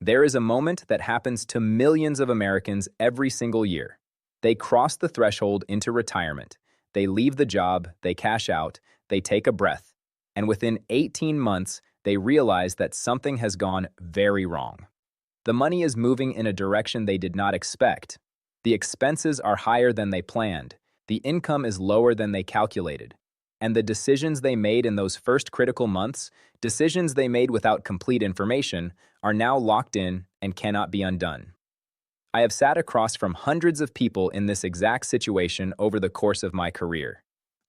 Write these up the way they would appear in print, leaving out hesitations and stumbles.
There is a moment that happens to millions of Americans every single year. They cross the threshold into retirement. They leave the job, they cash out, they take a breath, and within 18 months, they realize that something has gone very wrong. The money is moving in a direction they did not expect. The expenses are higher than they planned. The income is lower than they calculated. And the decisions they made in those first critical months, decisions they made without complete information, are now locked in and cannot be undone. I have sat across from hundreds of people in this exact situation over the course of my career.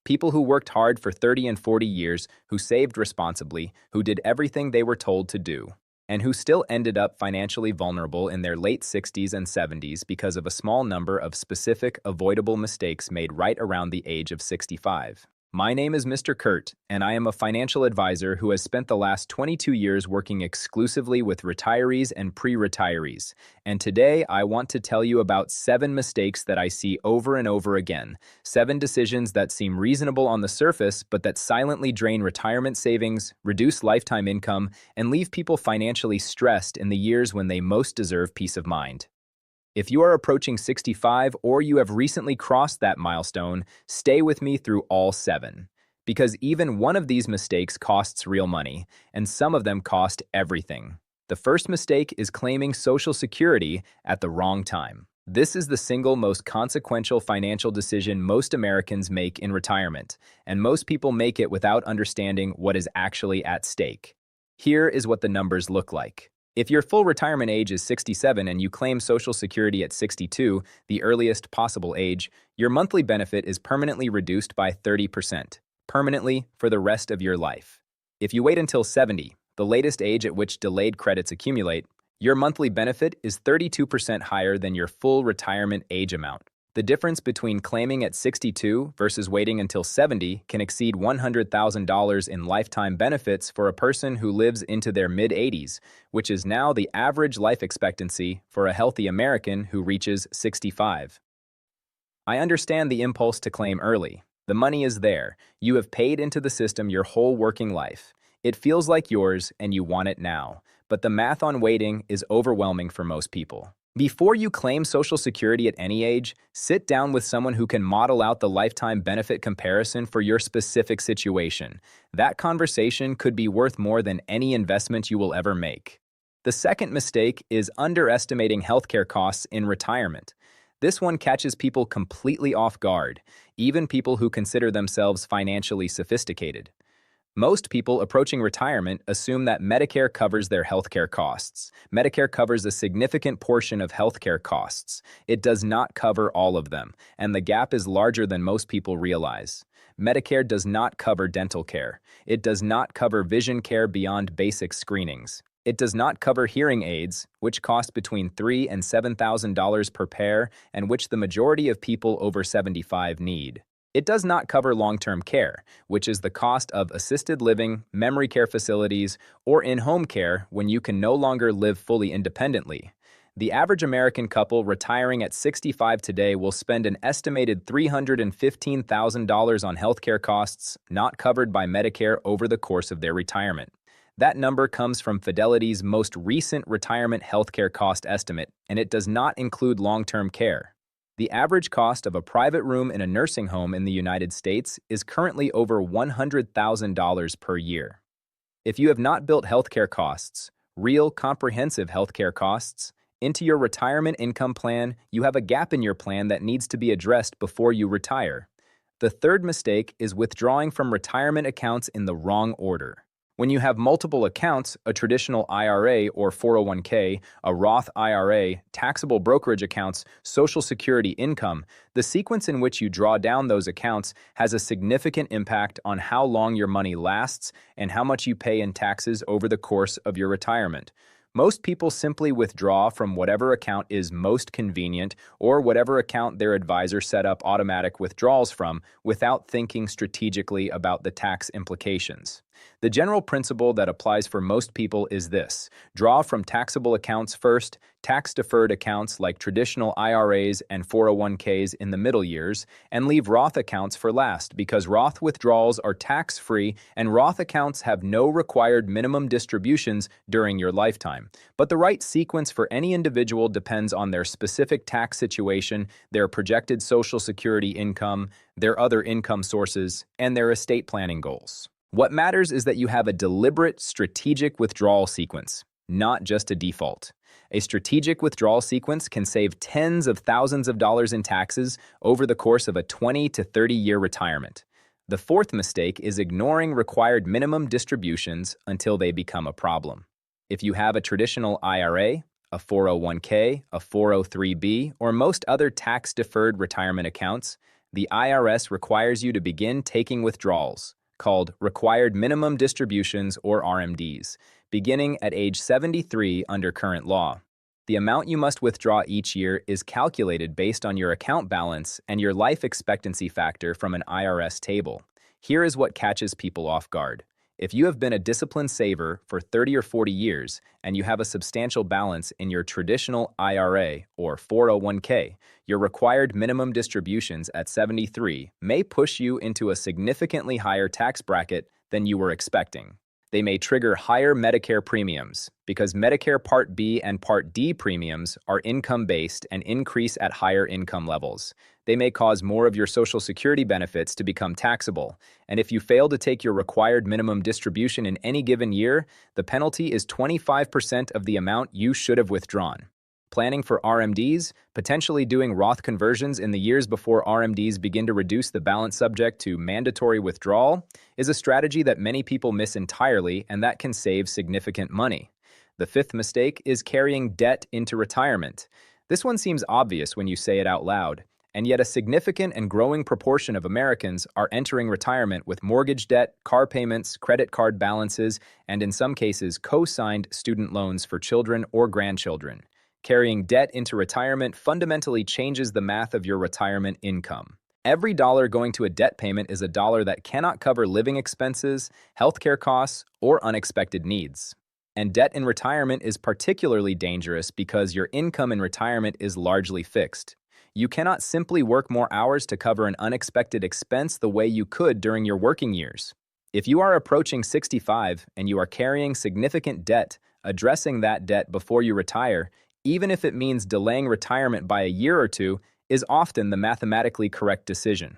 People who worked hard for 30 and 40 years, who saved responsibly, who did everything they were told to do, and who still ended up financially vulnerable in their late 60s and 70s because of a small number of specific, avoidable mistakes made right around the age of 65. My name is Mr. Kurt, and I am a financial advisor who has spent the last 22 years working exclusively with retirees and pre-retirees. And today, I want to tell you about 7 mistakes that I see over and over again. 7 decisions that seem reasonable on the surface, but that silently drain retirement savings, reduce lifetime income, and leave people financially stressed in the years when they most deserve peace of mind. If you are approaching 65 or you have recently crossed that milestone, stay with me through all 7. Because even one of these mistakes costs real money, and some of them cost everything. The first mistake is claiming Social Security at the wrong time. This is the single most consequential financial decision most Americans make in retirement, and most people make it without understanding what is actually at stake. Here is what the numbers look like. If your full retirement age is 67 and you claim Social Security at 62, the earliest possible age, your monthly benefit is permanently reduced by 30%, permanently for the rest of your life. If you wait until 70, the latest age at which delayed credits accumulate, your monthly benefit is 32% higher than your full retirement age amount. The difference between claiming at 62 versus waiting until 70 can exceed $100,000 in lifetime benefits for a person who lives into their mid-80s, which is now the average life expectancy for a healthy American who reaches 65. I understand the impulse to claim early. The money is there. You have paid into the system your whole working life. It feels like yours and you want it now. But the math on waiting is overwhelming for most people. Before you claim Social Security at any age, sit down with someone who can model out the lifetime benefit comparison for your specific situation. That conversation could be worth more than any investment you will ever make. The second mistake is underestimating healthcare costs in retirement. This one catches people completely off guard, even people who consider themselves financially sophisticated. Most people approaching retirement assume that Medicare covers their healthcare costs. Medicare covers a significant portion of healthcare costs. It does not cover all of them, and the gap is larger than most people realize. Medicare does not cover dental care. It does not cover vision care beyond basic screenings. It does not cover hearing aids, which cost between $3,000 and $7,000 per pair and which the majority of people over 75 need. It does not cover long-term care, which is the cost of assisted living, memory care facilities, or in-home care when you can no longer live fully independently. The average American couple retiring at 65 today will spend an estimated $315,000 on healthcare costs not covered by Medicare over the course of their retirement. That number comes from Fidelity's most recent retirement healthcare cost estimate, and it does not include long-term care. The average cost of a private room in a nursing home in the United States is currently over $100,000 per year. If you have not built healthcare costs, real comprehensive healthcare costs, into your retirement income plan, you have a gap in your plan that needs to be addressed before you retire. The third mistake is withdrawing from retirement accounts in the wrong order. When you have multiple accounts, a traditional IRA or 401k, a Roth IRA, taxable brokerage accounts, Social Security income, the sequence in which you draw down those accounts has a significant impact on how long your money lasts and how much you pay in taxes over the course of your retirement. Most people simply withdraw from whatever account is most convenient or whatever account their advisor set up automatic withdrawals from without thinking strategically about the tax implications. The general principle that applies for most people is this: draw from taxable accounts first, tax-deferred accounts like traditional IRAs and 401ks in the middle years, and leave Roth accounts for last because Roth withdrawals are tax-free and Roth accounts have no required minimum distributions during your lifetime. But the right sequence for any individual depends on their specific tax situation, their projected Social Security income, their other income sources, and their estate planning goals. What matters is that you have a deliberate, strategic withdrawal sequence, not just a default. A strategic withdrawal sequence can save tens of thousands of dollars in taxes over the course of a 20 to 30-year retirement. The fourth mistake is ignoring required minimum distributions until they become a problem. If you have a traditional IRA, a 401k, a 403b, or most other tax-deferred retirement accounts, the IRS requires you to begin taking withdrawals, called Required Minimum Distributions or RMDs, beginning at age 73 under current law. The amount you must withdraw each year is calculated based on your account balance and your life expectancy factor from an IRS table. Here is what catches people off guard. If you have been a disciplined saver for 30 or 40 years and you have a substantial balance in your traditional IRA or 401k, your required minimum distributions at 73 may push you into a significantly higher tax bracket than you were expecting. They may trigger higher Medicare premiums because Medicare Part B and Part D premiums are income-based and increase at higher income levels. They may cause more of your Social Security benefits to become taxable, and if you fail to take your required minimum distribution in any given year, the penalty is 25% of the amount you should have withdrawn. Planning for RMDs, potentially doing Roth conversions in the years before RMDs begin to reduce the balance subject to mandatory withdrawal, is a strategy that many people miss entirely and that can save significant money. The fifth mistake is carrying debt into retirement. This one seems obvious when you say it out loud, and yet a significant and growing proportion of Americans are entering retirement with mortgage debt, car payments, credit card balances, and in some cases, co-signed student loans for children or grandchildren. Carrying debt into retirement fundamentally changes the math of your retirement income. Every dollar going to a debt payment is a dollar that cannot cover living expenses, healthcare costs, or unexpected needs. And debt in retirement is particularly dangerous because your income in retirement is largely fixed. You cannot simply work more hours to cover an unexpected expense the way you could during your working years. If you are approaching 65 and you are carrying significant debt, addressing that debt before you retire, even if it means delaying retirement by a year or two, is often the mathematically correct decision.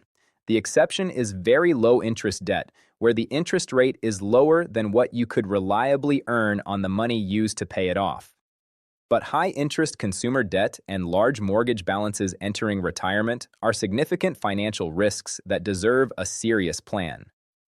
The exception is very low-interest debt, where the interest rate is lower than what you could reliably earn on the money used to pay it off. But high-interest consumer debt and large mortgage balances entering retirement are significant financial risks that deserve a serious plan.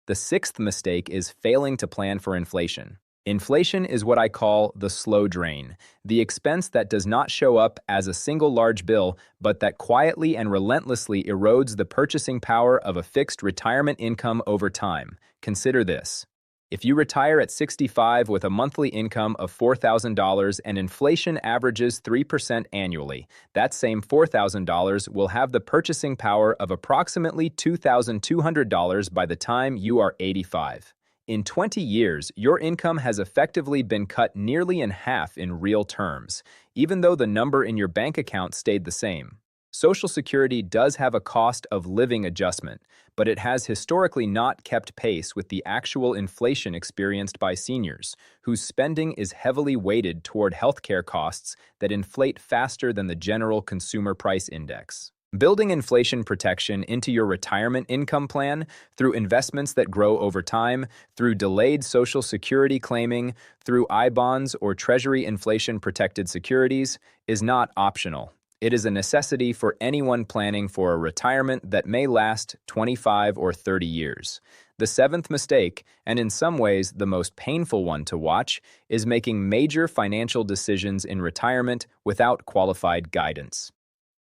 The sixth mistake is failing to plan for inflation. Inflation is what I call the slow drain, the expense that does not show up as a single large bill, but that quietly and relentlessly erodes the purchasing power of a fixed retirement income over time. Consider this. If you retire at 65 with a monthly income of $4,000 and inflation averages 3% annually, that same $4,000 will have the purchasing power of approximately $2,200 by the time you are 85. In 20 years, your income has effectively been cut nearly in half in real terms, even though the number in your bank account stayed the same. Social Security does have a cost of living adjustment, but it has historically not kept pace with the actual inflation experienced by seniors, whose spending is heavily weighted toward healthcare costs that inflate faster than the general consumer price index. Building inflation protection into your retirement income plan through investments that grow over time, through delayed Social Security claiming, through I-bonds or Treasury inflation-protected securities is not optional. It is a necessity for anyone planning for a retirement that may last 25 or 30 years. The seventh mistake, and in some ways the most painful one to watch, is making major financial decisions in retirement without qualified guidance.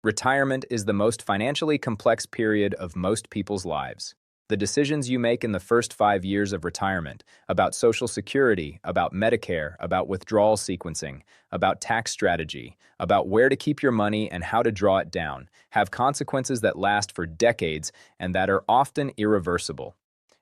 Retirement is the most financially complex period of most people's lives. The decisions you make in the first 5 years of retirement, about Social Security, about Medicare, about withdrawal sequencing, about tax strategy, about where to keep your money and how to draw it down, have consequences that last for decades and that are often irreversible.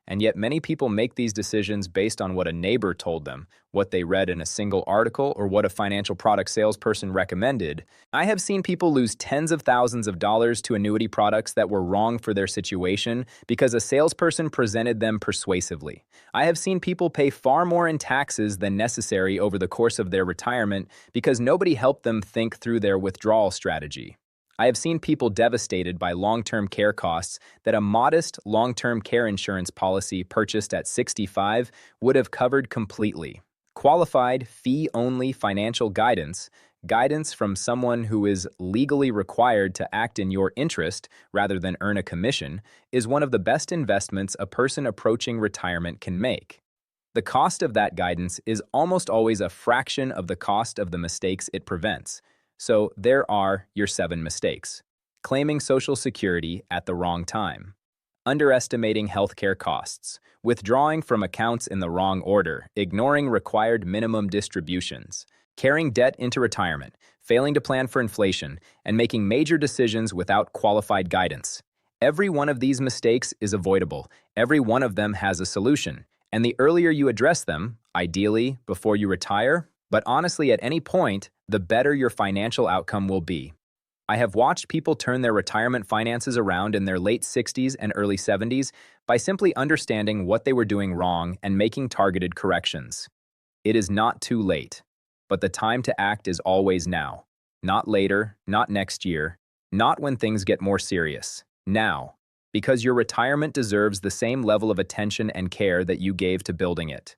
And yet many people make these decisions based on what a neighbor told them, what they read in a single article, or what a financial product salesperson recommended. I have seen people lose tens of thousands of dollars to annuity products that were wrong for their situation because a salesperson presented them persuasively. I have seen people pay far more in taxes than necessary over the course of their retirement because nobody helped them think through their withdrawal strategy. I have seen people devastated by long-term care costs that a modest long-term care insurance policy purchased at 65 would have covered completely. Qualified, fee-only financial guidance from someone who is legally required to act in your interest rather than earn a commission, is one of the best investments a person approaching retirement can make. The cost of that guidance is almost always a fraction of the cost of the mistakes it prevents. So there are your 7 mistakes. Claiming Social Security at the wrong time. Underestimating healthcare costs. Withdrawing from accounts in the wrong order. Ignoring required minimum distributions. Carrying debt into retirement. Failing to plan for inflation. And making major decisions without qualified guidance. Every one of these mistakes is avoidable. Every one of them has a solution. And the earlier you address them, ideally before you retire, but honestly at any point, the better your financial outcome will be. I have watched people turn their retirement finances around in their late 60s and early 70s by simply understanding what they were doing wrong and making targeted corrections. It is not too late, but the time to act is always now. Not later, not next year, not when things get more serious. Now, because your retirement deserves the same level of attention and care that you gave to building it.